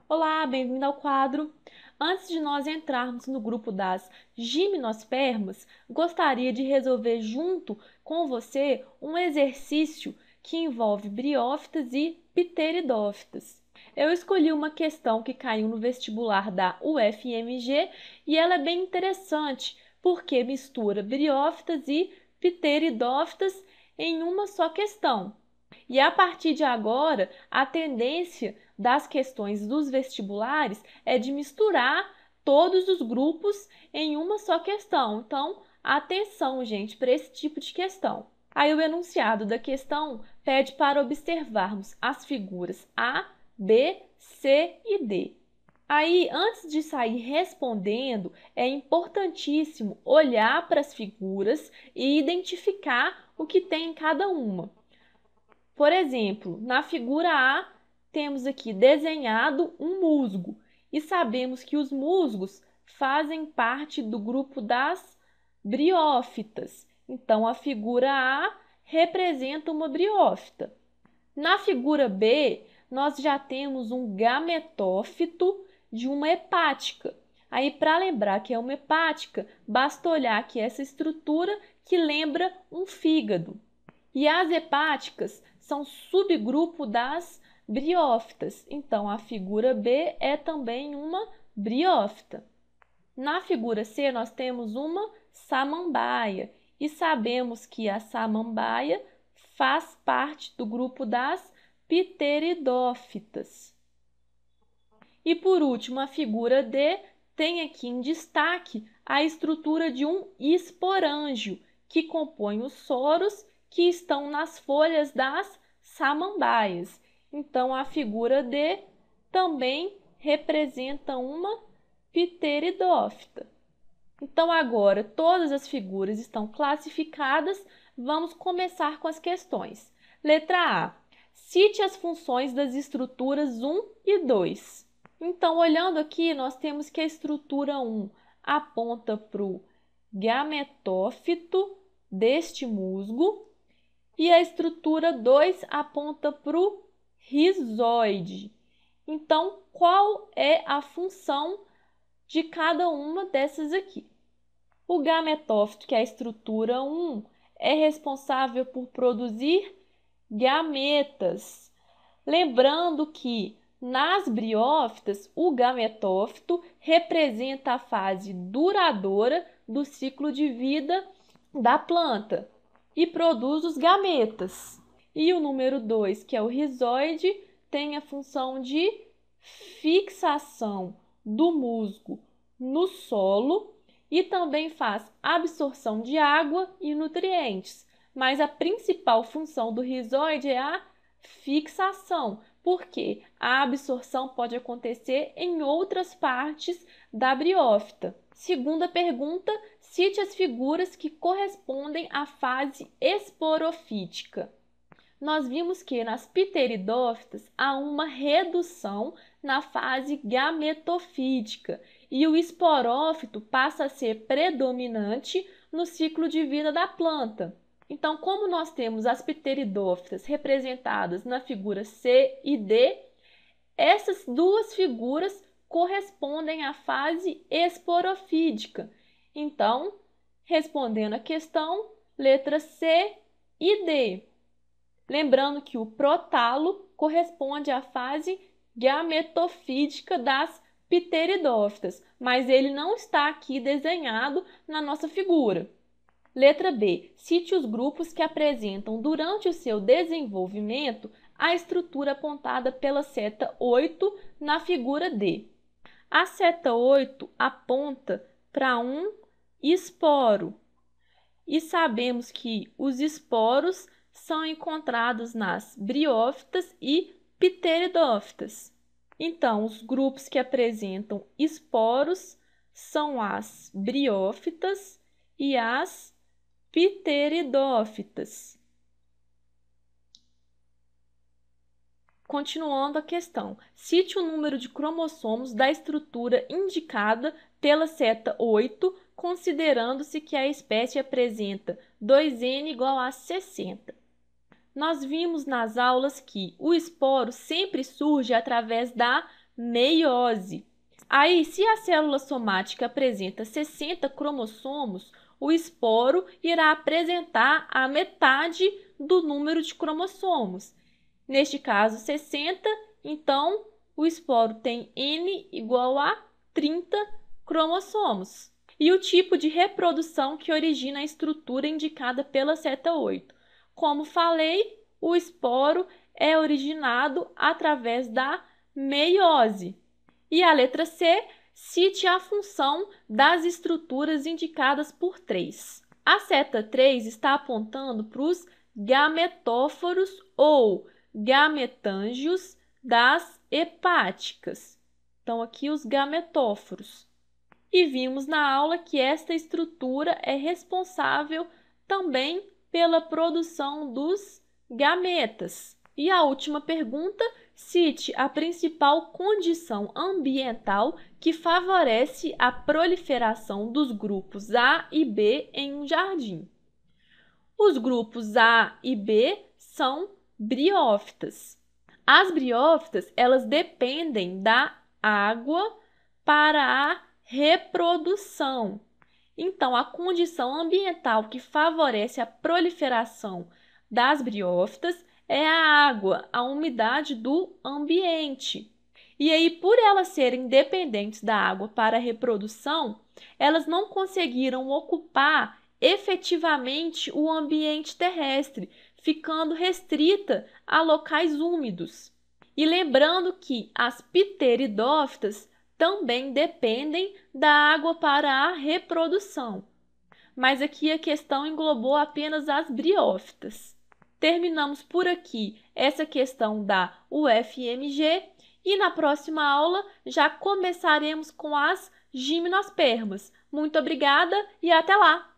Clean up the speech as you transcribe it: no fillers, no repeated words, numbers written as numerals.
Olá, bem-vindo ao quadro. Antes de nós entrarmos no grupo das gimnospermas, gostaria de resolver junto com você um exercício que envolve briófitas e pteridófitas. Eu escolhi uma questão que caiu no vestibular da UFMG e ela é bem interessante porque mistura briófitas e pteridófitas em uma só questão. E a partir de agora, a tendência das questões dos vestibulares é de misturar todos os grupos em uma só questão. Então, atenção, gente, para esse tipo de questão. Aí o enunciado da questão pede para observarmos as figuras A, B, C e D. Aí, antes de sair respondendo, é importantíssimo olhar para as figuras e identificar o que tem em cada uma. Por exemplo, na figura A, temos aqui desenhado um musgo e sabemos que os musgos fazem parte do grupo das briófitas. Então, a figura A representa uma briófita. Na figura B, nós já temos um gametófito de uma hepática. Aí, para lembrar que é uma hepática, basta olhar aqui essa estrutura que lembra um fígado. E as hepáticas são subgrupo das briófitas. Então, a figura B é também uma briófita. Na figura C, nós temos uma samambaia. E sabemos que a samambaia faz parte do grupo das pteridófitas. E por último, a figura D tem aqui em destaque a estrutura de um esporângio, que compõe os soros que estão nas folhas das samambaias. Então, a figura D também representa uma pteridófita. Então, agora, todas as figuras estão classificadas. Vamos começar com as questões. Letra A. Cite as funções das estruturas 1 e 2. Então, olhando aqui, nós temos que a estrutura 1 aponta para o gametófito deste musgo e a estrutura 2 aponta para o rizóide. Então, qual é a função de cada uma dessas aqui? O gametófito, que é a estrutura 1, é responsável por produzir gametas. Lembrando que nas briófitas, o gametófito representa a fase duradoura do ciclo de vida da planta e produz os gametas. E o número 2, que é o rizóide, tem a função de fixação do musgo no solo e também faz absorção de água e nutrientes. Mas a principal função do rizóide é a fixação, porque a absorção pode acontecer em outras partes da briófita. Segunda pergunta, cite as figuras que correspondem à fase esporofítica. Nós vimos que nas pteridófitas há uma redução na fase gametofítica e o esporófito passa a ser predominante no ciclo de vida da planta. Então, como nós temos as pteridófitas representadas na figura C e D, essas duas figuras correspondem à fase esporofítica. Então, respondendo a questão, letra C e D. Lembrando que o prótalo corresponde à fase gametofítica das pteridófitas, mas ele não está aqui desenhado na nossa figura. Letra B. Cite os grupos que apresentam durante o seu desenvolvimento a estrutura apontada pela seta 8 na figura D. A seta 8 aponta para um esporo e sabemos que os esporos são encontrados nas briófitas e pteridófitas. Então, os grupos que apresentam esporos são as briófitas e as pteridófitas. Continuando a questão, cite o número de cromossomos da estrutura indicada pela seta 8, considerando-se que a espécie apresenta 2N igual a 60. Nós vimos nas aulas que o esporo sempre surge através da meiose. Aí, se a célula somática apresenta 60 cromossomos, o esporo irá apresentar a metade do número de cromossomos. Neste caso, 60, então o esporo tem N igual a 30 cromossomos. E o tipo de reprodução que origina a estrutura indicada pela seta 8. Como falei, o esporo é originado através da meiose. E a letra C, cite a função das estruturas indicadas por 3. A seta 3 está apontando para os gametóforos ou gametângios das hepáticas. Então, aqui os gametóforos. E vimos na aula que esta estrutura é responsável também pela produção dos gametas. E a última pergunta, cite a principal condição ambiental que favorece a proliferação dos grupos A e B em um jardim. Os grupos A e B são briófitas. As briófitas, elas dependem da água para a reprodução. Então, a condição ambiental que favorece a proliferação das briófitas é a água, a umidade do ambiente. E aí, por elas serem dependentes da água para a reprodução, elas não conseguiram ocupar efetivamente o ambiente terrestre, ficando restrita a locais úmidos. E lembrando que as pteridófitas também dependem da água para a reprodução. Mas aqui a questão englobou apenas as briófitas. Terminamos por aqui essa questão da UFMG e na próxima aula já começaremos com as gimnospermas. Muito obrigada e até lá!